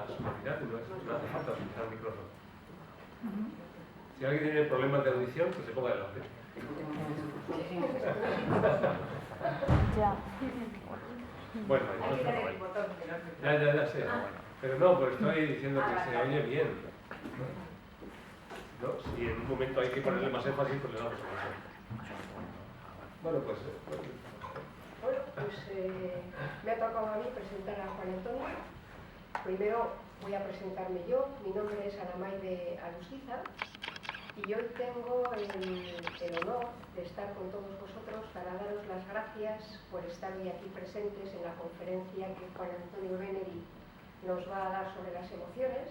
su calidad y no hace falta utilizar el micrófono. Si alguien tiene problemas de audición, pues se ponga delante. Ya. Bueno, ya sé. Pero no, pues estoy diciendo que se oye bien. ¿No? Si en un momento hay que ponerle más énfasis, pues le damos más. Bueno, pues... Bueno, pues me ha tocado a mí presentar a Juan Antonio. Primero voy a presentarme yo. Mi nombre es Anamaide Alustiza y hoy tengo el honor de estar con todos vosotros para daros las gracias por estar hoy aquí presentes en la conferencia que Juan Antonio Benedi nos va a dar sobre las emociones.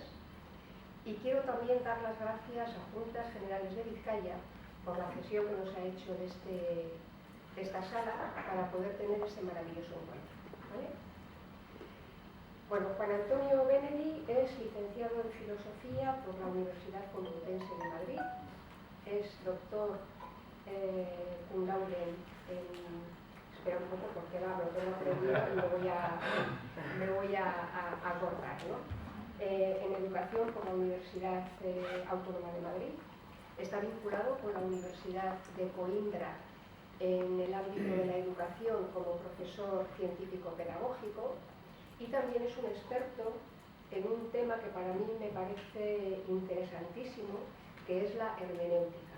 Y quiero también dar las gracias a Juntas Generales de Vizcaya por la cesión que nos ha hecho de esta sala para poder tener este maravilloso encuentro. ¿Vale? Bueno, Juan Antonio Benedi es licenciado en Filosofía por la Universidad Complutense de Madrid, es doctor cum laude en... Espera un poco porque ahora lo tengo aprendido y me voy a acordar, ¿no? En Educación por la Universidad Autónoma de Madrid, está vinculado con la Universidad de Coimbra en el ámbito de la educación como profesor científico-pedagógico y también es un experto en un tema que para mí me parece interesantísimo, que es la hermenéutica.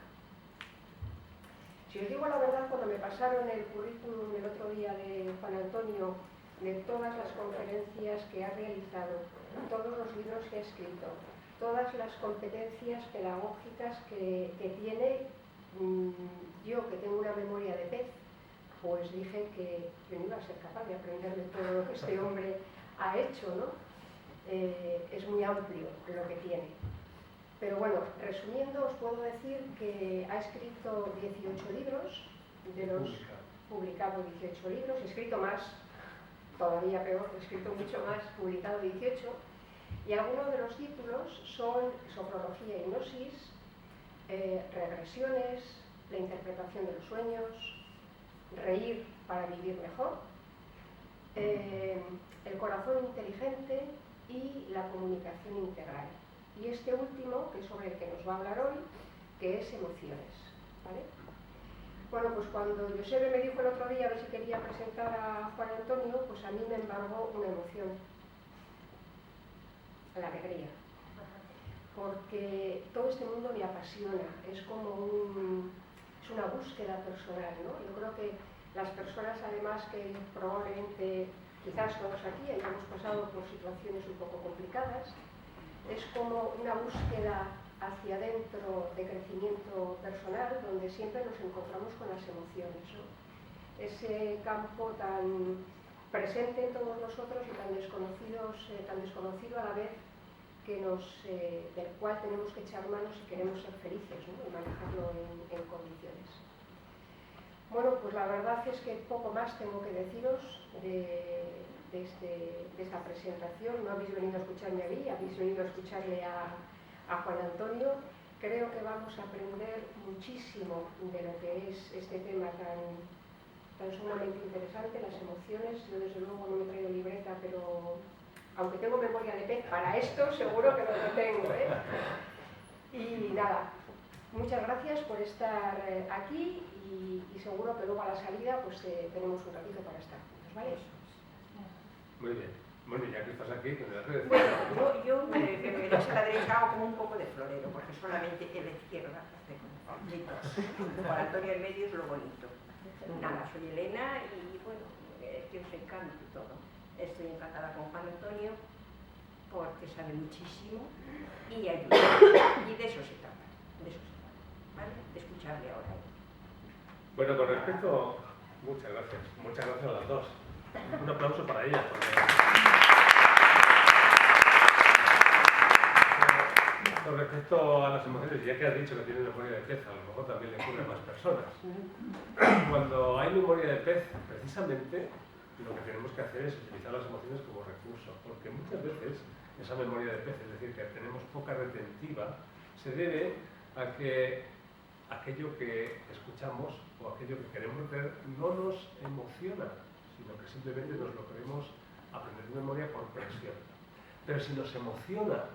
Si os digo la verdad, cuando me pasaron el currículum el otro día de Juan Antonio, de todas las conferencias que ha realizado, todos los libros que ha escrito, todas las competencias pedagógicas que tiene, yo que tengo una memoria de pez, pues dije que yo no iba a ser capaz de aprender de todo lo que este hombre ha hecho, ¿no? Es muy amplio lo que tiene. Pero bueno, resumiendo, os puedo decir que ha escrito 18 libros, de los publicado 18 libros, he escrito más, todavía peor, he escrito mucho más, publicado 18, y algunos de los títulos son Sofrología y Hipnosis, Regresiones, la interpretación de los sueños, Reír para vivir mejor, El corazón inteligente y la comunicación integral. Y este último, que es sobre el que nos va a hablar hoy, que es emociones, ¿vale? Bueno, pues cuando Josebe me dijo el otro día a ver si quería presentar a Juan Antonio, pues a mí me embargó una emoción, la alegría, porque todo este mundo me apasiona, es como es una búsqueda personal, ¿no? Yo creo que las personas, además, que probablemente, quizás todos aquí hayamos pasado por situaciones un poco complicadas, es como una búsqueda hacia adentro de crecimiento personal, donde siempre nos encontramos con las emociones, ¿no? Ese campo tan presente en todos nosotros y tan desconocido a la vez, del cual tenemos que echar manos si queremos ser felices, ¿no? Y manejarlo en condiciones. Bueno, pues la verdad es que poco más tengo que deciros de esta presentación. No habéis venido a escucharme a mí, habéis venido a escucharle a Juan Antonio. Creo que vamos a aprender muchísimo de lo que es este tema tan sumamente interesante, las emociones. Yo desde luego no me he traído libreta, pero aunque tengo memoria de pez, para esto seguro que lo tengo, ¿eh? Y nada, muchas gracias por estar aquí y seguro que luego a la salida pues tenemos un ratito para estar juntos, ¿vale? Muy bien. Bueno, ya que estás aquí, tendrás que decir. Bueno, yo me derecho a la derecha hago como un poco de florero, porque solamente en la izquierda hace como bonitos. Juan Antonio en medio es lo bonito. Nada, soy Elena y bueno, que os encanta y todo. Estoy encantada con Juan Antonio porque sabe muchísimo y ayuda. Y de eso se trata, ¿vale? De escucharle ahora. Bueno, con respecto... Muchas gracias a las dos. Un aplauso para ellas. Con respecto a las emociones, ya que has dicho que tienes memoria de pez, a lo mejor también le ocurre a más personas. Cuando hay memoria de pez, precisamente lo que tenemos que hacer es utilizar las emociones como recurso, porque muchas veces esa memoria de pez, es decir, que tenemos poca retentiva, se debe a que aquello que escuchamos o aquello que queremos ver no nos emociona, sino que simplemente nos lo queremos aprender de memoria por presión. Pero si nos emociona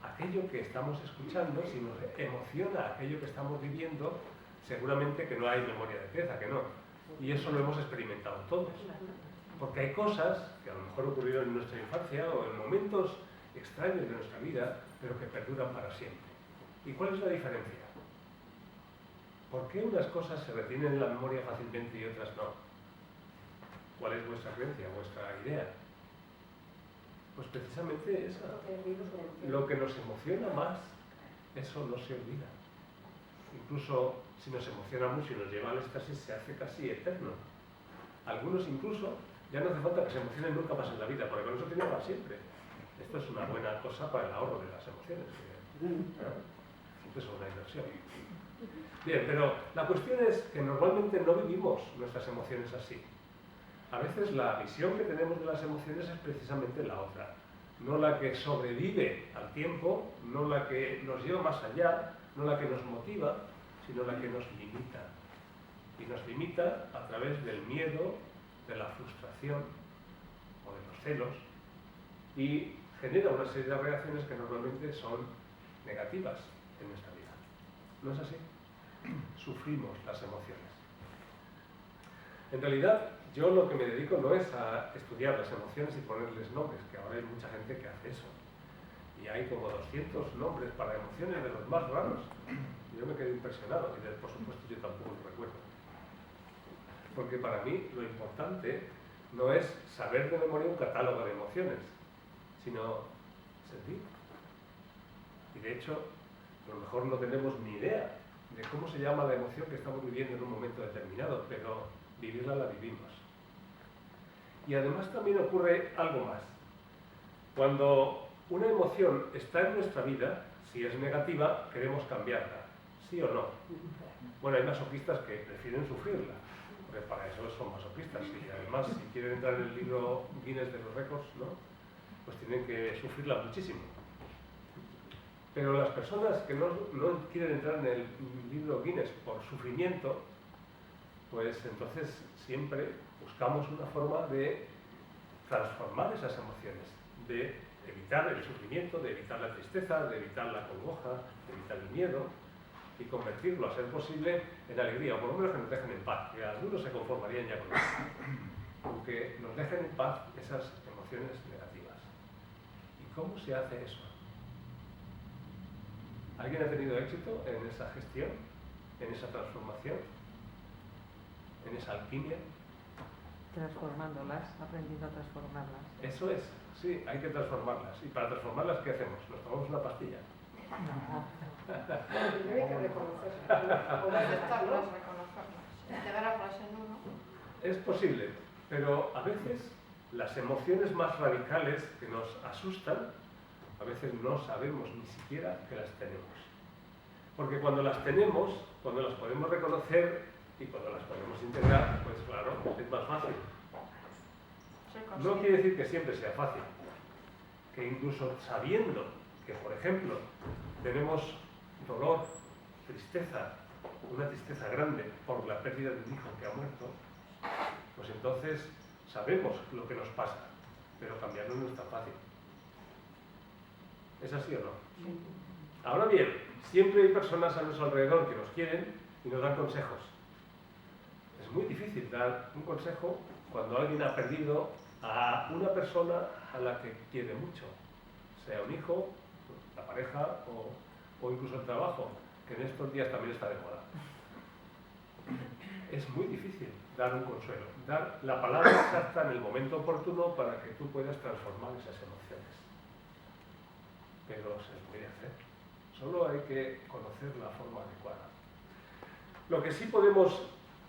aquello que estamos escuchando, si nos emociona aquello que estamos viviendo, seguramente que no hay memoria de pez, ¿a que no? Y eso lo hemos experimentado todos. Porque hay cosas que a lo mejor ocurrieron en nuestra infancia o en momentos extraños de nuestra vida, pero que perduran para siempre. ¿Y cuál es la diferencia? ¿Por qué unas cosas se retienen en la memoria fácilmente y otras no? ¿Cuál es vuestra creencia, vuestra idea? Pues precisamente esa. Lo que nos emociona más, eso no se olvida. Incluso si nos emociona mucho y nos lleva al éxtasis, se hace casi eterno. Algunos incluso ya no hace falta que se emocionen nunca más en la vida, porque con eso tienen para siempre. Esto es una buena cosa para el ahorro de las emociones. Siempre es una inversión. Bien, pero la cuestión es que normalmente no vivimos nuestras emociones así. A veces la visión que tenemos de las emociones es precisamente la otra. No la que sobrevive al tiempo, no la que nos lleva más allá, no la que nos motiva, sino la que nos limita. Y nos limita a través del miedo, de la frustración o de los celos, y genera una serie de reacciones que normalmente son negativas en nuestra vida. ¿No es así? Sufrimos las emociones. En realidad, yo lo que me dedico no es a estudiar las emociones y ponerles nombres, que ahora hay mucha gente que hace eso. Y hay como 200 nombres para emociones de los más raros. Yo me quedé impresionado y por supuesto yo tampoco lo recuerdo. Porque para mí lo importante no es saber de memoria un catálogo de emociones, sino sentir. Y de hecho, a lo mejor no tenemos ni idea de cómo se llama la emoción que estamos viviendo en un momento determinado, pero vivirla la vivimos. Y además también ocurre algo más. Cuando una emoción está en nuestra vida, si es negativa, queremos cambiarla, ¿sí o no? Bueno, hay masoquistas que prefieren sufrirla, porque para eso son masoquistas, y además si quieren entrar en el libro Guinness de los récords, ¿no? Pues tienen que sufrirla muchísimo. Pero las personas que no quieren entrar en el libro Guinness por sufrimiento, pues entonces siempre buscamos una forma de transformar esas emociones, de evitar el sufrimiento, de evitar la tristeza, de evitar la congoja, de evitar el miedo y convertirlo, a ser posible, en alegría, o por lo menos que nos dejen en paz, que algunos se conformarían ya con eso, aunque nos dejen en paz esas emociones negativas. ¿Y cómo se hace eso? ¿Alguien ha tenido éxito en esa gestión, en esa transformación, en esa alquimia? Transformándolas, aprendiendo a transformarlas. Eso es, sí, hay que transformarlas. ¿Y para transformarlas qué hacemos? ¿Nos tomamos una pastilla? Primero hay que reconocerlas, o aceptarlas, reconocerlas. Integrarlas en uno. Es posible, pero a veces las emociones más radicales que nos asustan, a veces no sabemos ni siquiera que las tenemos. Porque cuando las tenemos, cuando las podemos reconocer y cuando las podemos integrar, pues claro, es más fácil. No quiere decir que siempre sea fácil, que incluso sabiendo que, por ejemplo, tenemos dolor, tristeza, una tristeza grande por la pérdida de un hijo que ha muerto, pues entonces sabemos lo que nos pasa, pero cambiarlo no es tan fácil. ¿Es así o no? Sí. Ahora bien, siempre hay personas a nuestro alrededor que nos quieren y nos dan consejos. Es muy difícil dar un consejo cuando alguien ha perdido a una persona a la que quiere mucho, sea un hijo, la pareja o incluso el trabajo, que en estos días también está de moda. Es muy difícil dar un consuelo, dar la palabra exacta en el momento oportuno para que tú puedas transformar esas emociones. Pero se puede hacer. Solo hay que conocer la forma adecuada. Lo que sí podemos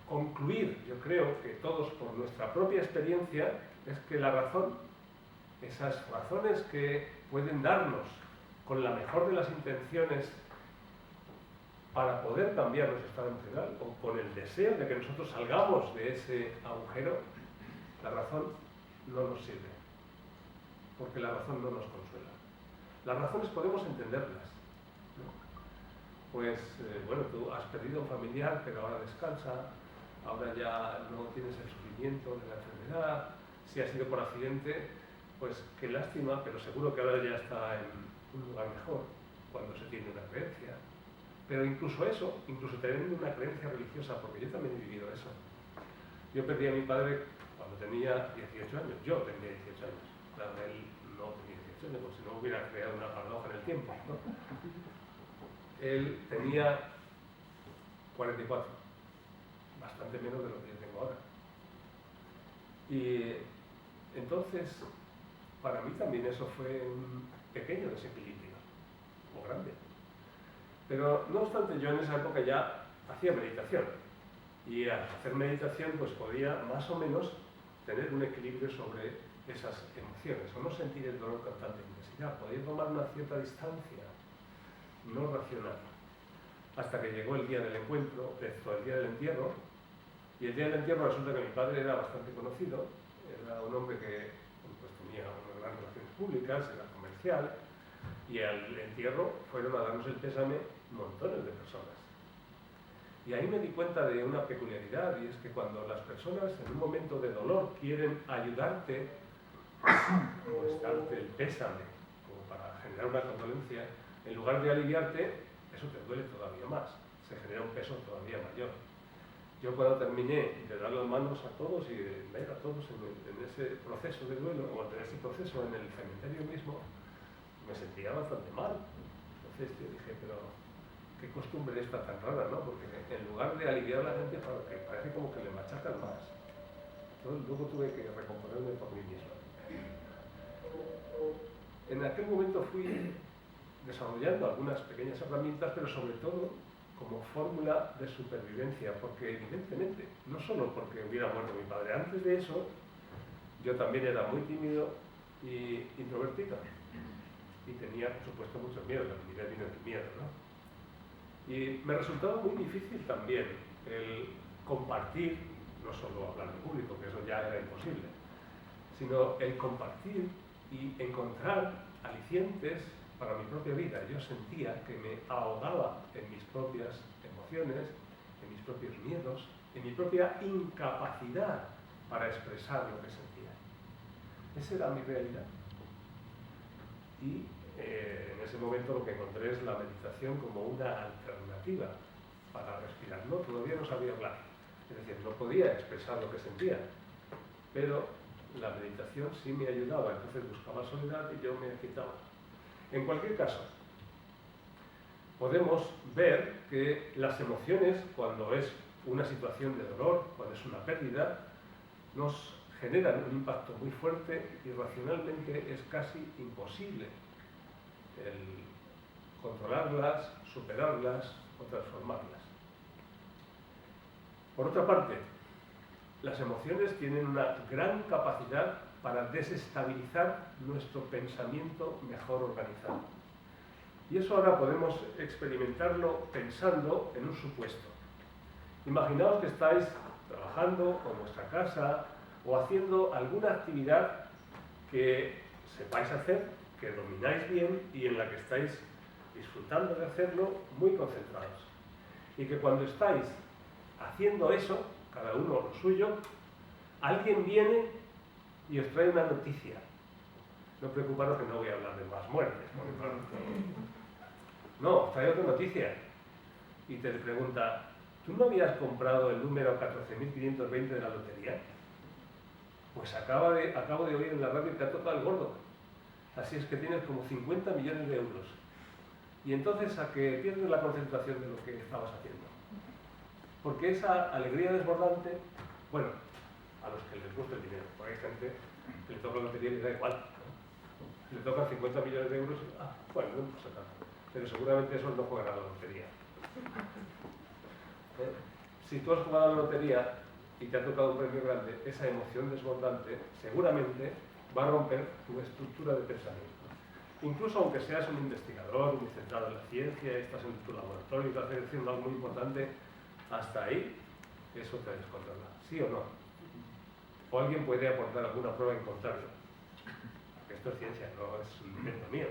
concluir, yo creo que todos por nuestra propia experiencia, es que la razón, esas razones que pueden darnos con la mejor de las intenciones para poder cambiar nuestro estado emocional o con el deseo de que nosotros salgamos de ese agujero, la razón no nos sirve, porque la razón no nos consuela. Las razones podemos entenderlas, ¿no? Pues, bueno, tú has perdido a un familiar, pero ahora descansa, ahora ya no tienes el sufrimiento de la enfermedad, si ha sido por accidente, pues qué lástima, pero seguro que ahora ya está en un lugar mejor cuando se tiene una creencia. Pero incluso eso, incluso teniendo una creencia religiosa, porque yo también he vivido eso. Yo perdí a mi padre cuando tenía 18 años. Yo tenía 18 años. Claro, él no tenía 18 años, pues si no hubiera creado una paradoja en el tiempo, ¿no? Él tenía 44, bastante menos de lo que yo tengo ahora. Y entonces, para mí también eso fue un pequeño desequilibrio, o grande. Pero no obstante, yo en esa época ya hacía meditación. Y al hacer meditación, pues podía más o menos tener un equilibrio sobre esas emociones, o no sentir el dolor con tanta intensidad, podía tomar una cierta distancia, no racional. Hasta que llegó el día del encuentro, el día del entierro, y el día del entierro resulta que mi padre era bastante conocido, era un hombre que pues, tenía unas grandes relaciones públicas, era comercial, y al entierro fueron a darnos el pésame montones de personas. Y ahí me di cuenta de una peculiaridad, y es que cuando las personas en un momento de dolor quieren ayudarte, pues darte el pésame, como para generar una condolencia, en lugar de aliviarte, eso te duele todavía más, se genera un peso todavía mayor. Yo cuando terminé de dar las manos a todos y de ver a todos en ese proceso de duelo, o en ese proceso en el cementerio mismo, me sentía bastante mal. Entonces yo dije, pero qué costumbre esta tan rara, ¿no? Porque en lugar de aliviar a la gente, parece como que le machacan más. Entonces luego tuve que recomponerme por mí mismo. En aquel momento fui desarrollando algunas pequeñas herramientas, pero sobre todo como fórmula de supervivencia, porque evidentemente, no solo porque hubiera muerto mi padre, antes de eso yo también era muy tímido y introvertido y tenía por supuesto mucho miedo, la timidez viene del miedo, ¿no? Y me resultaba muy difícil también el compartir, no solo hablar en público, que eso ya era imposible, sino el compartir y encontrar alicientes para mi propia vida. Yo sentía que me ahogaba en mis propias emociones, en mis propios miedos, en mi propia incapacidad para expresar lo que sentía. Esa era mi realidad. Y en ese momento lo que encontré es la meditación como una alternativa para respirar. No, todavía no sabía hablar, es decir, no podía expresar lo que sentía, pero la meditación sí me ayudaba, entonces buscaba soledad y yo me quitaba. En cualquier caso, podemos ver que las emociones, cuando es una situación de dolor, cuando es una pérdida, nos generan un impacto muy fuerte y racionalmente es casi imposible el controlarlas, superarlas o transformarlas. Por otra parte, las emociones tienen una gran capacidad para desestabilizar nuestro pensamiento mejor organizado. Y eso ahora podemos experimentarlo pensando en un supuesto. Imaginaos que estáis trabajando en vuestra casa o haciendo alguna actividad que sepáis hacer, que domináis bien y en la que estáis disfrutando de hacerlo muy concentrados. Y que cuando estáis haciendo eso, cada uno lo suyo, alguien viene y os trae una noticia. No preocuparos que no voy a hablar de más muertes, porque claro, no, os trae otra noticia y te pregunta, ¿tú no habías comprado el número 14.520 de la lotería? Pues acabo de oír en la radio que te ha tocado el gordo. Así es que tienes como 50 millones de euros. Y entonces a que pierdes la concentración de lo que estabas haciendo. Porque esa alegría desbordante, bueno, a los que les gusta el dinero, porque hay gente que le toca la lotería y le da igual, ¿no? Le tocan 50 millones de euros y, bueno, no pasa nada. Pero seguramente esos no juegan a la lotería. Si tú has jugado a la lotería y te ha tocado un premio grande, esa emoción desbordante seguramente va a romper tu estructura de pensamiento. Incluso aunque seas un investigador muy centrado en la ciencia, estás en tu laboratorio y estás haciendo algo muy importante, hasta ahí eso te descontrola, ¿sí o no? O alguien puede aportar alguna prueba en contrario. Porque esto es ciencia, no es un invento mío.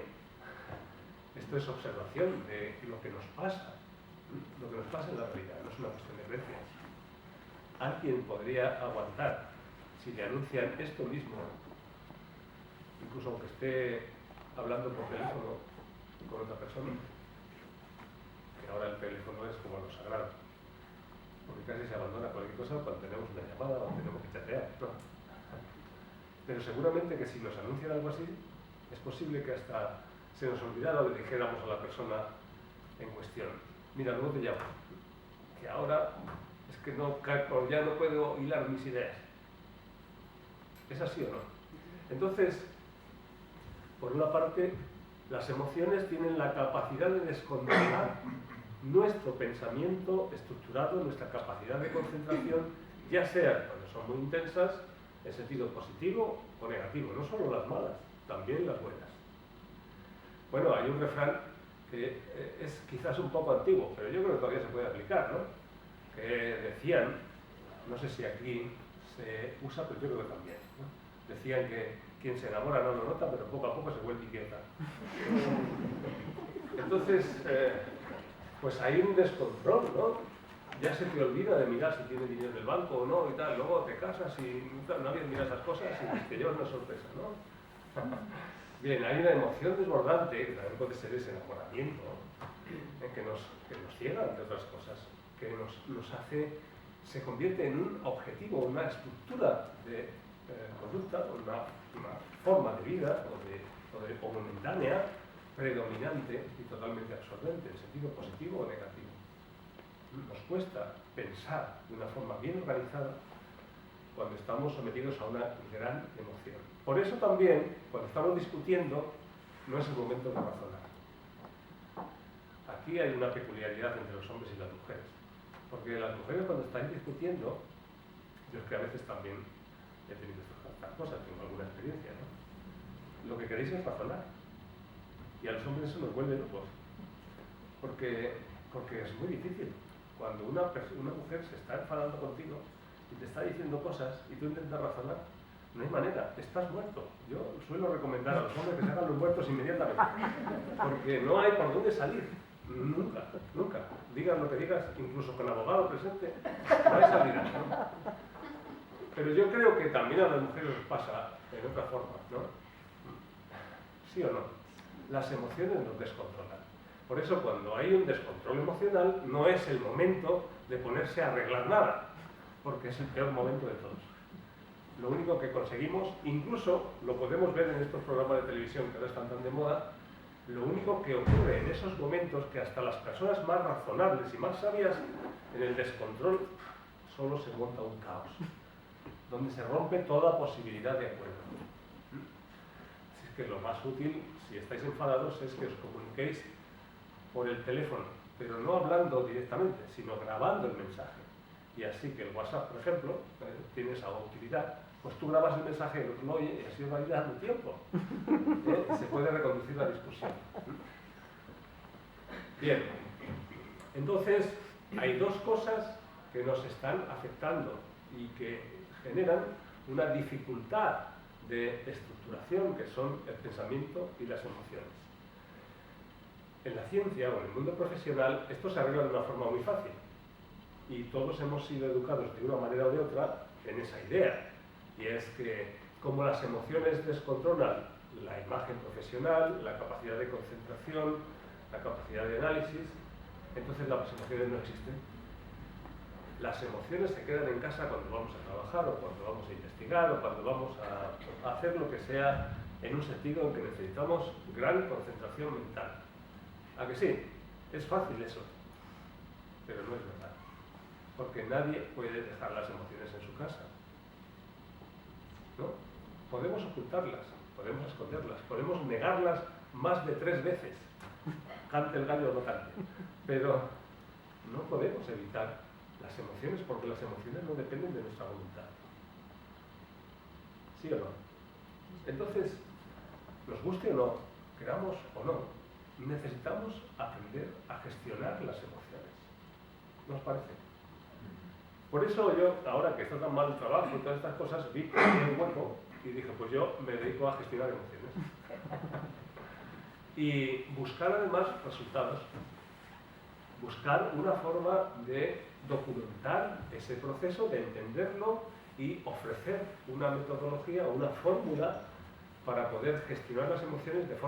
Esto es observación de lo que nos pasa. Lo que nos pasa en la realidad, no es una cuestión de creencias. Alguien podría aguantar si le anuncian esto mismo incluso aunque esté hablando por teléfono con otra persona, que ahora el teléfono es como lo sagrado, porque casi se abandona cualquier cosa cuando tenemos una llamada o tenemos que chatear, ¿no? Pero seguramente que si nos anuncian algo así, es posible que hasta se nos olvidara o le dijéramos a la persona en cuestión: mira, luego te llamo, que ahora es que no, ya no puedo hilar mis ideas. ¿Es así o no? Entonces, por una parte, las emociones tienen la capacidad de descontrolar nuestro pensamiento estructurado, nuestra capacidad de concentración, ya sea cuando son muy intensas, en sentido positivo o negativo, no solo las malas, también las buenas. Bueno, hay un refrán que es quizás un poco antiguo, pero yo creo que todavía se puede aplicar, ¿no? Que decían, no sé si aquí se usa, pero yo creo que también, ¿no? Decían que quien se enamora no lo nota, pero poco a poco se vuelve idiota. Entonces, pues hay un descontrol, ¿no? Ya se te olvida de mirar si tienes dinero en el banco o no y tal, luego te casas y nadie mira esas cosas y te llevas una sorpresa, ¿no? Bien, hay una emoción desbordante, que también puede ser ese enamoramiento, que nos ciega, entre otras cosas, que nos hace, se convierte en un objetivo, una estructura de conducta, una forma de vida o momentánea, predominante y totalmente absorbente, en sentido positivo o negativo. Nos cuesta pensar de una forma bien organizada cuando estamos sometidos a una gran emoción. Por eso también, cuando estamos discutiendo, no es el momento de razonar. Aquí hay una peculiaridad entre los hombres y las mujeres. Porque las mujeres, cuando estáis discutiendo, yo es que a veces también he tenido estas cosas, tengo alguna experiencia, ¿no? Lo que queréis es razonar. Y a los hombres eso nos vuelve locos. Porque es muy difícil. Cuando una mujer se está enfadando contigo y te está diciendo cosas y tú intentas razonar, no hay manera, estás muerto. Yo suelo recomendar a los hombres que se hagan los muertos inmediatamente, porque no hay por dónde salir, nunca, nunca. Digas lo que digas, incluso con abogado presente, no hay salida, ¿no? Pero yo creo que también a las mujeres les pasa en otra forma, ¿no? ¿Sí o no? Las emociones nos descontrolan. Por eso, cuando hay un descontrol emocional, no es el momento de ponerse a arreglar nada, porque es el peor momento de todos. Lo único que conseguimos, incluso lo podemos ver en estos programas de televisión que ahora están tan de moda, lo único que ocurre en esos momentos, que hasta las personas más razonables y más sabias, en el descontrol, solo se monta un caos, donde se rompe toda posibilidad de acuerdo. Así es que lo más útil, si estáis enfadados, es que os comuniquéis por el teléfono, pero no hablando directamente, sino grabando el mensaje. Y así que el WhatsApp, por ejemplo, tiene esa utilidad, pues tú grabas el mensaje, el otro lo oye y así os va a ir dando tiempo. Se puede reconducir la discusión. Bien, entonces hay dos cosas que nos están afectando y que generan una dificultad de estructuración, que son el pensamiento y las emociones. En la ciencia o en el mundo profesional esto se arregla de una forma muy fácil y todos hemos sido educados de una manera o de otra en esa idea, y es que como las emociones descontrolan la imagen profesional, la capacidad de concentración, la capacidad de análisis, entonces las emociones no existen. Las emociones se quedan en casa cuando vamos a trabajar o cuando vamos a investigar o cuando vamos a hacer lo que sea en un sentido en que necesitamos gran concentración mental. ¿A que sí? Es fácil eso, pero no es verdad, porque nadie puede dejar las emociones en su casa, ¿no? Podemos ocultarlas, podemos esconderlas, podemos negarlas más de 3 veces, cante el gallo o no cante, pero no podemos evitar las emociones, porque las emociones no dependen de nuestra voluntad. ¿Sí o no? Entonces, nos guste o no, queramos o no, necesitamos aprender a gestionar las emociones. ¿No os parece? Por eso yo, ahora que está tan mal el trabajo y todas estas cosas, vi que tenía un hueco y dije, pues yo me dedico a gestionar emociones. Y buscar además resultados. Buscar una forma de documentar ese proceso, de entenderlo y ofrecer una metodología, una fórmula para poder gestionar las emociones de forma